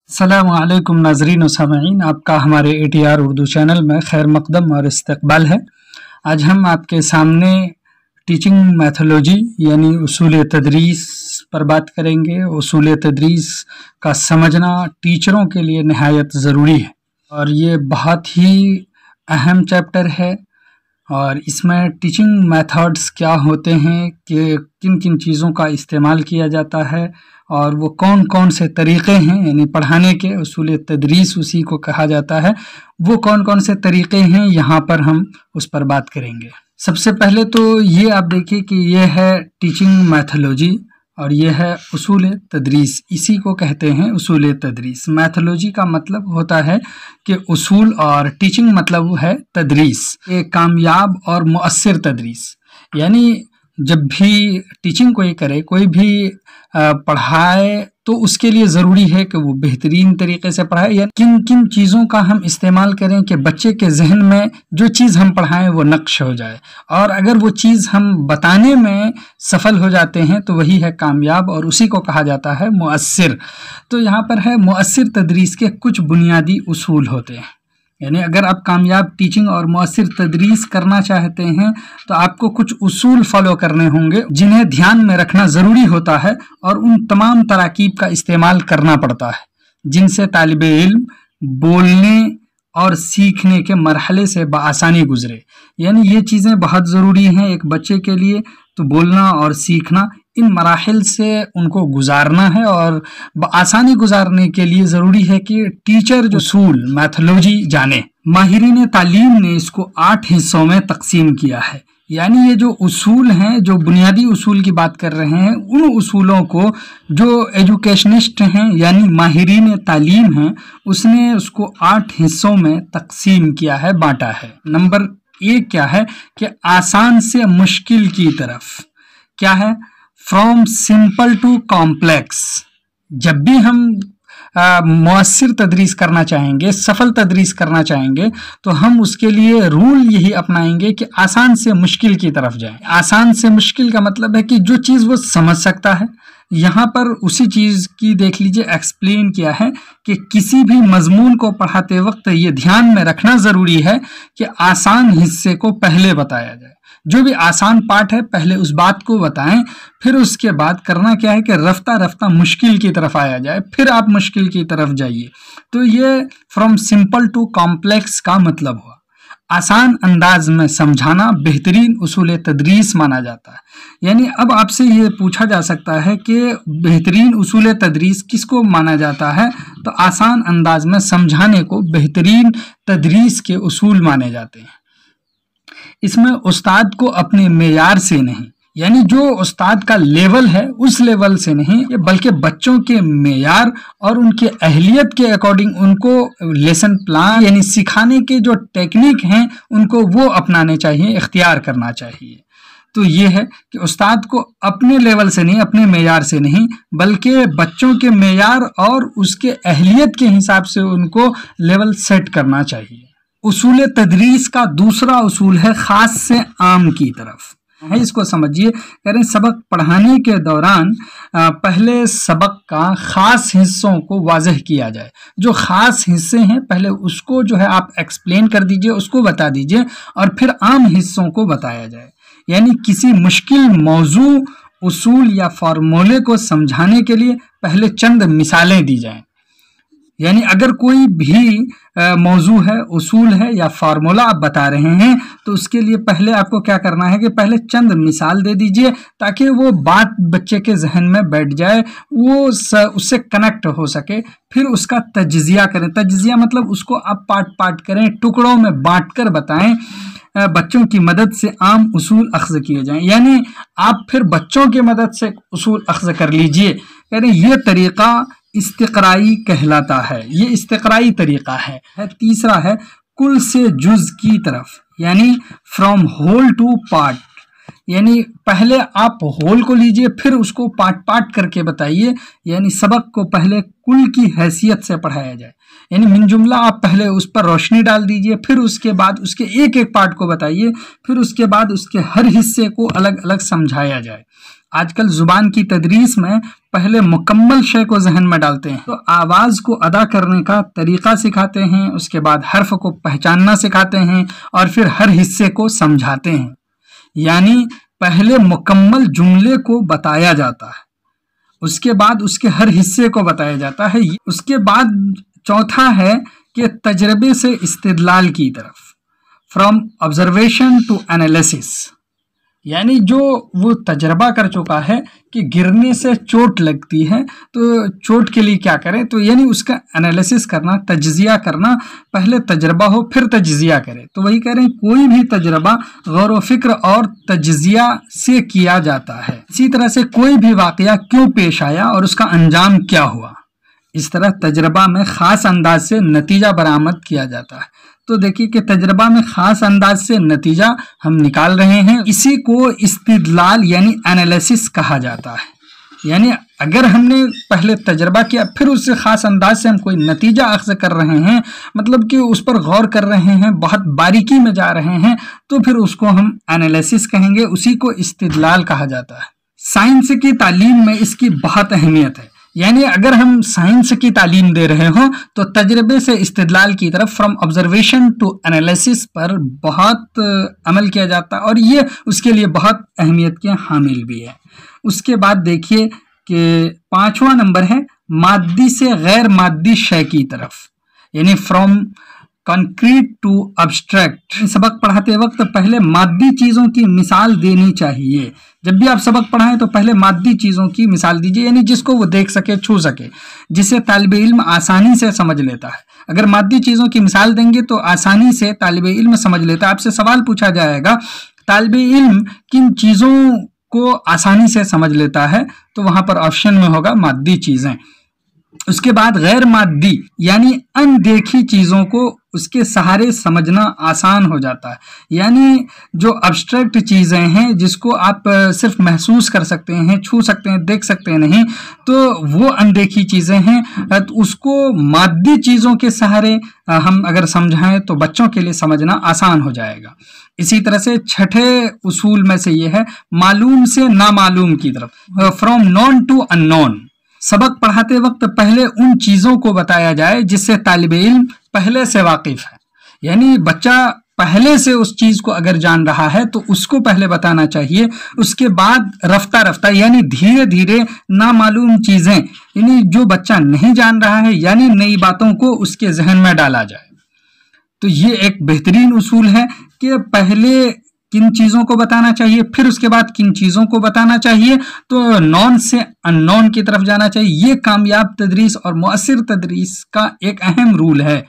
अस्सलामु अलैकुम नाज़रीन और सामईन, आपका हमारे ATR उर्दू चैनल में खैर मकदम और इस्तकबाल है। आज हम आपके सामने टीचिंग मैथोलॉजी यानी उसूल तदरीस पर बात करेंगे। उसूल तदरीस का समझना टीचरों के लिए नहायत ज़रूरी है और ये बहुत ही अहम चैप्टर है और इसमें टीचिंग मेथड्स क्या होते हैं कि किन किन चीज़ों का इस्तेमाल किया जाता है और वो कौन कौन से तरीक़े हैं, यानी पढ़ाने के उसूल तदरीस उसी को कहा जाता है, वो कौन कौन से तरीक़े हैं यहाँ पर हम उस पर बात करेंगे। सबसे पहले तो ये आप देखिए कि ये है टीचिंग मैथोलॉजी और ये है उसूल तदरीस, इसी को कहते हैं उसूल तदरीस। मैथोलॉजी का मतलब होता है कि उसूल और टीचिंग मतलब है तदरीस, एक कामयाब और मुअस्सिर तदरीस। यानी जब भी टीचिंग कोई करे, कोई भी पढ़ाए तो उसके लिए ज़रूरी है कि वो बेहतरीन तरीके से पढ़ाए। या किन किन चीज़ों का हम इस्तेमाल करें कि बच्चे के जहन में जो चीज़ हम पढ़ाएं वो नक्श हो जाए, और अगर वो चीज़ हम बताने में सफल हो जाते हैं तो वही है कामयाब और उसी को कहा जाता है मुअस्सिर। तो यहाँ पर है मुअस्सिर तदरीस के कुछ बुनियादी उसूल होते हैं। यानी अगर आप कामयाब टीचिंग और मुअस्सिर तदरीस करना चाहते हैं तो आपको कुछ उसूल फॉलो करने होंगे जिन्हें ध्यान में रखना ज़रूरी होता है और उन तमाम तराकीब का इस्तेमाल करना पड़ता है जिनसे तालिब इल्म बोलने और सीखने के मरहले से बआसानी गुजरे। यानी ये चीज़ें बहुत ज़रूरी हैं एक बच्चे के लिए, तो बोलना और सीखना इन मराहिल से उनको गुजारना है और बआसानी गुजारने के लिए ज़रूरी है कि टीचर जो उसूल मैथोलॉजी जाने। माहिरीन तालीम ने इसको 8 हिस्सों में तकसीम किया है। यानी ये जो उसूल हैं, जो बुनियादी उसूल की बात कर रहे हैं, उन उसूलों को जो एजुकेशनिस्ट हैं यानी माहिरीन तालीम हैं उसने उसको 8 हिस्सों में तकसीम किया है, बांटा है। नंबर 1 क्या है कि आसान से मुश्किल की तरफ। क्या है? From simple to complex. जब भी हम मुअस्सिर तदरीस करना चाहेंगे, सफल तदरीस करना चाहेंगे, तो हम उसके लिए रूल यही अपनाएंगे कि आसान से मुश्किल की तरफ जाएं। आसान से मुश्किल का मतलब है कि जो चीज़ वो समझ सकता है, यहाँ पर उसी चीज़ की देख लीजिए एक्सप्लेन किया है कि किसी भी मजमून को पढ़ाते वक्त ये ध्यान में रखना ज़रूरी है कि आसान हिस्से को पहले बताया जाए। जो भी आसान पार्ट है पहले उस बात को बताएं, फिर उसके बाद करना क्या है कि रफ्ता रफ्ता मुश्किल की तरफ आया जाए, फिर आप मुश्किल की तरफ जाइए। तो ये फ्रॉम सिंपल टू कॉम्प्लेक्स का मतलब हुआ। आसान अंदाज में समझाना बेहतरीन उसूल तदरीस माना जाता है। यानी अब आपसे ये पूछा जा सकता है कि बेहतरीन उसूल तदरीस किसको माना जाता है, तो आसान अंदाज में समझाने को बेहतरीन तदरीस के उसूल माने जाते हैं। इसमें उस्ताद को अपने मेयार से नहीं, यानी जो उस्ताद का लेवल है उस लेवल से नहीं, बल्कि बच्चों के मेयार और उनके अहलियत के अकॉर्डिंग उनको लेसन प्लान यानी सिखाने के जो टेक्निक हैं उनको वो अपनाने चाहिए, इख्तियार करना चाहिए। तो ये है कि उस्ताद को अपने लेवल से नहीं, अपने मेयार से नहीं, बल्कि बच्चों के मेयार और उसके अहलियत के हिसाब से उनको लेवल सेट करना चाहिए। उसूल तदरीस का दूसरा उसूल है ख़ास से आम की तरफ है। इसको समझिए, करें सबक पढ़ाने के दौरान पहले सबक का ख़ास हिस्सों को वाज़ह किया जाए। जो ख़ास हिस्से हैं पहले उसको जो है आप एक्सप्लेन कर दीजिए, उसको बता दीजिए और फिर आम हिस्सों को बताया जाए। यानी किसी मुश्किल मौजू, उसूल या फार्मूले को समझाने के लिए पहले चंद मिसालें दी जाएं। यानी अगर कोई भी मौजू है, उसूल है या फार्मूला आप बता रहे हैं तो उसके लिए पहले आपको क्या करना है कि पहले चंद मिसाल दे दीजिए ताकि वो बात बच्चे के जहन में बैठ जाए, वो उससे कनेक्ट हो सके। फिर उसका तज्जिया करें। तज्जिया मतलब उसको आप पार्ट पार्ट करें, टुकड़ों में बांट कर बताएं। बच्चों की मदद से आम उसूल अख्ज़ किए जाएं। यानी आप फिर बच्चों की मदद से उसूल अख्ज़ कर लीजिए। यानी ये तरीक़ा इस्तिक़राई कहलाता है, ये इस्तिक़राई तरीक़ा है। तीसरा है कुल से जुज़ की तरफ, यानी फ्रॉम होल टू पार्ट। यानी पहले आप होल को लीजिए फिर उसको पार्ट पार्ट करके बताइए। यानी सबक को पहले कुल की हैसियत से पढ़ाया जाए। यानी मिन जुमला आप पहले उस पर रोशनी डाल दीजिए, फिर उसके बाद उसके एक एक पार्ट को बताइए, फिर उसके बाद उसके हर हिस्से को अलग अलग समझाया जाए। आजकल जुबान की तदरीस में पहले मुकम्मल शय को जहन में डालते हैं, तो आवाज़ को अदा करने का तरीक़ा सिखाते हैं, उसके बाद हर्फ को पहचानना सिखाते हैं और फिर हर हिस्से को समझाते हैं। यानी पहले मुकम्मल जुमले को बताया जाता है, उसके बाद उसके हर हिस्से को बताया जाता है। उसके बाद चौथा है कि तजर्बे से इस्तिदलाल की तरफ, फ्रॉम ऑब्जर्वेशन टू एनालिसिस। यानी जो वो तजर्बा कर चुका है कि गिरने से चोट लगती है तो चोट के लिए क्या करें, तो यानी उसका एनालिसिस करना, तज्जिया करना, पहले तजर्बा हो फिर तज्जिया करे। तो वही कह रहे हैं, कोई भी तजर्बा गौर व फिक्र और तज्जिया से किया जाता है। इसी तरह से कोई भी वाकया क्यों पेश आया और उसका अंजाम क्या हुआ, इस तरह तजर्बा में ख़ास अंदाज से नतीजा बरामद किया जाता है। तो देखिए कि तजर्बा में ख़ास अंदाज से नतीजा हम निकाल रहे हैं, इसी को इस्तिदलाल यानी एनालिसिस कहा जाता है। यानी अगर हमने पहले तजर्बा किया फिर उससे ख़ास अंदाज से हम कोई नतीजा अख्ज़ कर रहे हैं, मतलब कि उस पर गौर कर रहे हैं, बहुत बारीकी में जा रहे हैं, तो फिर उसको हम एनालिसिस कहेंगे, उसी को इस्तिदलाल कहा जाता है। साइंस की तालीम में इसकी बहुत अहमियत है। यानी अगर हम साइंस की तालीम दे रहे हों तो तजर्बे से इस्तिदलाल की तरफ, फ्रॉम ऑब्जर्वेशन टू एनालिसिस पर बहुत अमल किया जाता है और ये उसके लिए बहुत अहमियत के हामिल भी है। उसके बाद देखिए कि 5वां नंबर है माद्दी से गैर माद्दी शय की तरफ, यानी फ्रॉम कॉन्क्रीट टू अब्स्ट्रैक्ट। सबक पढ़ाते वक्त पहले माद्दी चीज़ों की मिसाल देनी चाहिए। जब भी आप सबक पढ़ाएं तो पहले माद्दी चीज़ों की मिसाल दीजिए, यानी जिसको वो देख सके, छू सके, जिसे तालिब इल्म आसानी से समझ लेता है। अगर माद्दी चीज़ों की मिसाल देंगे तो आसानी से तालिब इल्म समझ लेता है। आपसे सवाल पूछा जाएगा, तालिब इल्म किन चीज़ों को आसानी से समझ लेता है, तो वहाँ पर ऑप्शन में होगा माद्दी चीज़ें। उसके बाद गैर माद्दी यानी अनदेखी चीज़ों को उसके सहारे समझना आसान हो जाता है। यानी जो अब्स्ट्रैक्ट चीज़ें हैं जिसको आप सिर्फ महसूस कर सकते हैं, छू सकते हैं, देख सकते हैं नहीं, तो वो अनदेखी चीज़ें हैं, तो उसको माद्दी चीज़ों के सहारे हम अगर समझाएं तो बच्चों के लिए समझना आसान हो जाएगा। इसी तरह से छठे उसूल में से ये है मालूम से नामालूम की तरफ, फ्रॉम नॉन टू अननोन। सबक पढ़ाते वक्त पहले उन चीज़ों को बताया जाए जिससे तालिब इल्म पहले से वाकिफ है। यानी बच्चा पहले से उस चीज़ को अगर जान रहा है तो उसको पहले बताना चाहिए, उसके बाद रफ्ता रफ्ता यानी धीरे धीरे नामालूम चीज़ें, यानी जो बच्चा नहीं जान रहा है, यानी नई बातों को उसके जहन में डाला जाए। तो ये एक बेहतरीन उसूल है कि पहले किन चीज़ों को बताना चाहिए, फिर उसके बाद किन चीज़ों को बताना चाहिए, तो नॉन से अननोन की तरफ जाना चाहिए। ये कामयाब तदरीस और मुअस्सिर तदरीस का एक अहम रूल है।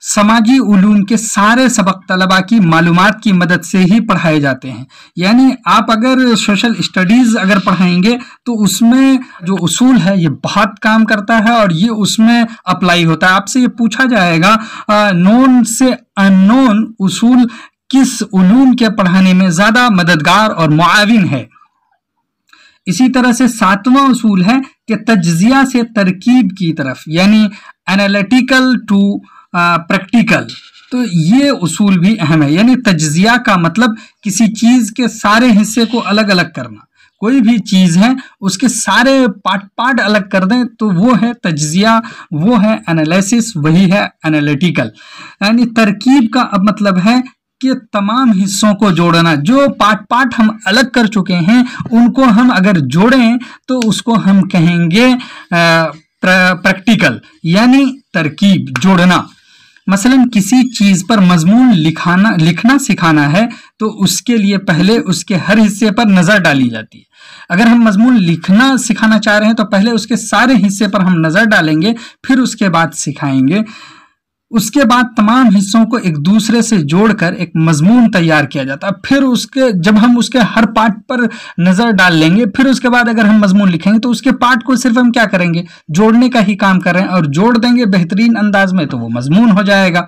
समाजी उलूम के सारे सबक तलबा की मालूमात की मदद से ही पढ़ाए जाते हैं। यानी आप अगर सोशल स्टडीज़ अगर पढ़ाएंगे तो उसमें जो उसूल है ये बहुत काम करता है और ये उसमें अप्लाई होता है। आपसे ये पूछा जाएगा नॉन से अननोन उसूल किस उलूम के पढ़ाने में ज़्यादा मददगार और मुआविन है। इसी तरह से 7वां उसूल है कि तज्जिया से तरकीब की तरफ, यानी एनालिटिकल टू प्रैक्टिकल। तो ये उसूल भी अहम है। यानी तज्जिया का मतलब किसी चीज़ के सारे हिस्से को अलग अलग करना। कोई भी चीज़ है उसके सारे पार्ट अलग कर दें तो वो है तज्जिया, वो है एनालिसिस, वही है एनालिटिकल। यानी तरकीब का अब मतलब है कि तमाम हिस्सों को जोड़ना। जो पार्ट हम अलग कर चुके हैं उनको हम अगर जोड़ें तो उसको हम कहेंगे प्रैक्टिकल, यानी तरकीब, जोड़ना। मसलन किसी चीज़ पर मजमून लिखना सिखाना है तो उसके लिए पहले उसके हर हिस्से पर नज़र डाली जाती है। अगर हम मजमून लिखना सिखाना चाह रहे हैं तो पहले उसके सारे हिस्से पर हम नज़र डालेंगे, फिर उसके बाद सिखाएंगे। उसके बाद तमाम हिस्सों को एक दूसरे से जोड़कर एक मजमून तैयार किया जाता है। फिर उसके जब हम उसके हर पार्ट पर नज़र डाल लेंगे, फिर उसके बाद अगर हम मजमून लिखेंगे तो उसके पार्ट को सिर्फ हम क्या करेंगे, जोड़ने का ही काम कर रहे हैं और जोड़ देंगे बेहतरीन अंदाज में तो वो मजमून हो जाएगा।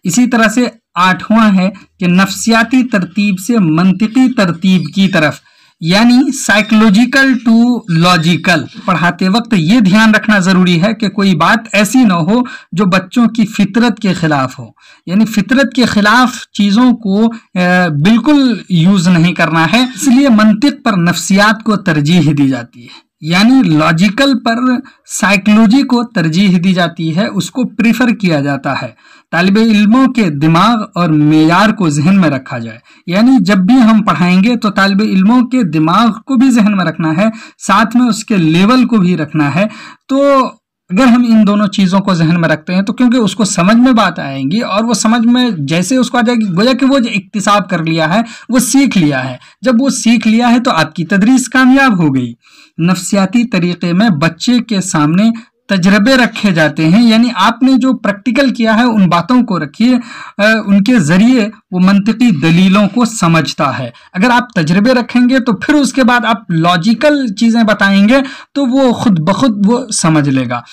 इसी तरह से 8वां है कि नफ्सियाती तरतीब से मंतिकी तरतीब की तरफ, यानी साइकोलॉजिकल टू लॉजिकल। पढ़ाते वक्त ये ध्यान रखना जरूरी है कि कोई बात ऐसी ना हो जो बच्चों की फितरत के खिलाफ हो, यानी फितरत के खिलाफ चीजों को बिल्कुल यूज नहीं करना है। इसलिए मंतिक पर नफ्सियात को तरजीह दी जाती है, यानी लॉजिकल पर साइकोलॉजी को तरजीह दी जाती है, उसको प्रीफर किया जाता है। तालिबे इल्मों के दिमाग और मेयार को जहन में रखा जाए, यानी जब भी हम पढ़ाएंगे तो तालिबे इल्मों के दिमाग को भी जहन में रखना है, साथ में उसके लेवल को भी रखना है। तो अगर हम इन दोनों चीज़ों को जहन में रखते हैं तो क्योंकि उसको समझ में बात आएंगी और वो समझ में जैसे उसको आ जाएगी, गोया कि वो जो इक्तिसाब कर लिया है, वो सीख लिया है। जब वो सीख लिया है तो आपकी तदरीस कामयाब हो गई। नफ्सियाती तरीके में बच्चे के सामने तजर्बे रखे जाते हैं, यानी आपने जो प्रैक्टिकल किया है उन बातों को रखिए, उनके जरिए वो मंतिकी दलीलों को समझता है। अगर आप तजर्बे रखेंगे तो फिर उसके बाद आप लॉजिकल चीज़ें बताएंगे तो वो खुद ब खुद वो समझ लेगा।